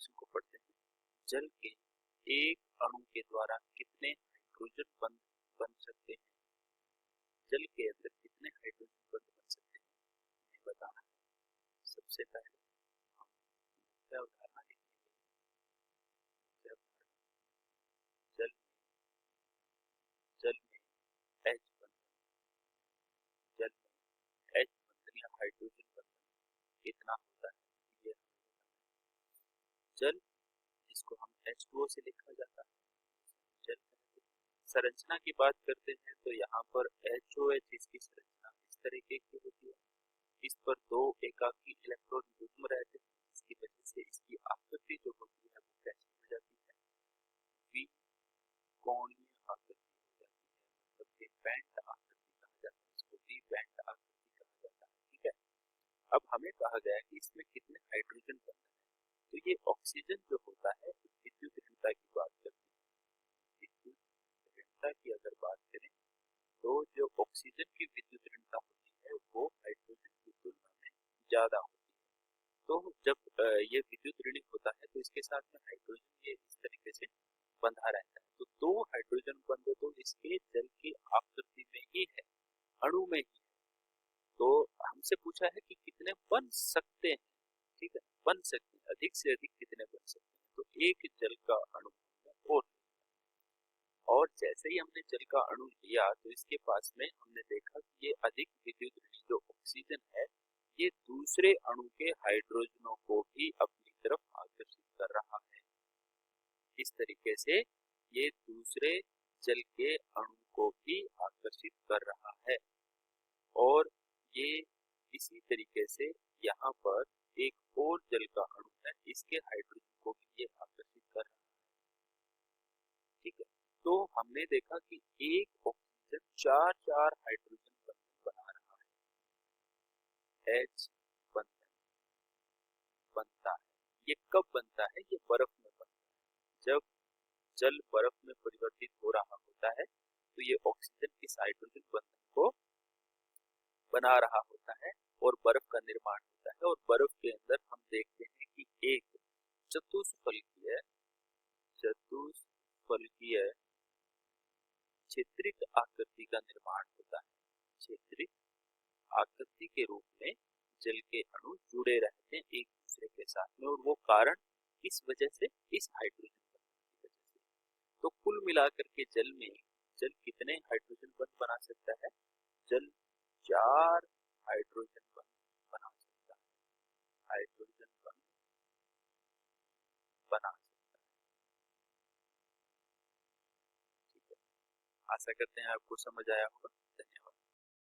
प्रश्न को पढ़ते हैं। जल के एक अणु के द्वारा कितने हाइड्रोजन बंध बन सकते हैं? जल के अंदर कितने हाइड्रोजन बंध बन सकते हैं हमें बताना है। सबसे पहले हम क्या उदाहरण लिखेंगे। जब जल जल में एच बंधन जल में एच बंधन या हाइड्रोजन बंधन कितना होता है ये हमें बताना है। जल जिसको हम H2O से लिखा जाता है जल कहते हैं। संरचना की बात करते हैं तो यहाँ पर HOH इसकी संरचना इस तरीके की होती है। इस पर दो एकाकी इलेक्ट्रॉन युग्म रहते हैं जिसकी वजह से इसकी आकृति जो होती है वो कैसी हो जाती है, वी कोणीय आकृति हो जाती है। मतलब कि बैंड आकृति कहा जाता है, इसको वी बैंड आकृति कहा जाता है। ठीक है। अब हमें कहा गया है कि इसमें कितने हाइड्रोजन बंधन है। तो ये ऑक्सीजन जो होता है विद्युत ऋणता की बात करते हैं। विद्युत ऋणता की अगर बात करें तो जो ऑक्सीजन की विद्युत ऋणता होती है वो हाइड्रोजन की तुलना में ज्यादा होती है। तो जब ये विद्युत ऋणिक होता है तो इसके साथ में हाइड्रोजन ये इस तरीके से बंधा रहता है। तो दो हाइड्रोजन बंध तो इसके जल की आकृति में ही है, अणु में ही है। तो हमसे पूछा है कि कितने बन सकते हैं। ठीक है, बन सकते हैं, अधिक से अधिक कितने बन सकते हैं। तो एक जल का अणु और जैसे ही हमने जल का अणु लिया तो इसके पास में हमने देखा कि ये अधिक विद्युत ऋणी जो ऑक्सीजन है ये दूसरे अणु के हाइड्रोजनों को भी अपनी तरफ आकर्षित कर रहा है। इस तरीके से ये दूसरे जल के अणु को भी आकर्षित कर रहा है। और ये इसी तरीके से यहाँ पर एक और जल का अणु है, इसके हाइड्रोजन को भी ये आकर्षित कर रहा है। ठीक है। तो हमने देखा कि एक ऑक्सीजन चार चार हाइड्रोजन बंधन बना रहा है। एच बंधन बनता है, ये कब बनता है? ये बर्फ में बनता है। जब जल बर्फ में परिवर्तित हो रहा होता है तो ये ऑक्सीजन इस हाइड्रोजन बंधन को बना रहा होता है और बर्फ का निर्माण होता है। और बर्फ के अंदर हम देखते हैं कि एक चतुष्फलकीय चतुष्फलकीय क्षेत्रिक आकृति का निर्माण होता है। क्षेत्रिक आकृति के रूप में जल के अणु जुड़े रहते हैं एक दूसरे के साथ में, और वो कारण किस वजह से? इस हाइड्रोजन बंधन की वजह से। तो कुल मिलाकर के जल कितने हाइड्रोजन बंध बना सकता है? जल चार हाइड्रोजन बंध बना सकता है। हाइड्रोजन बंध बना सकता है। ठीक है, आशा करते हैं आपको समझ आया होगा।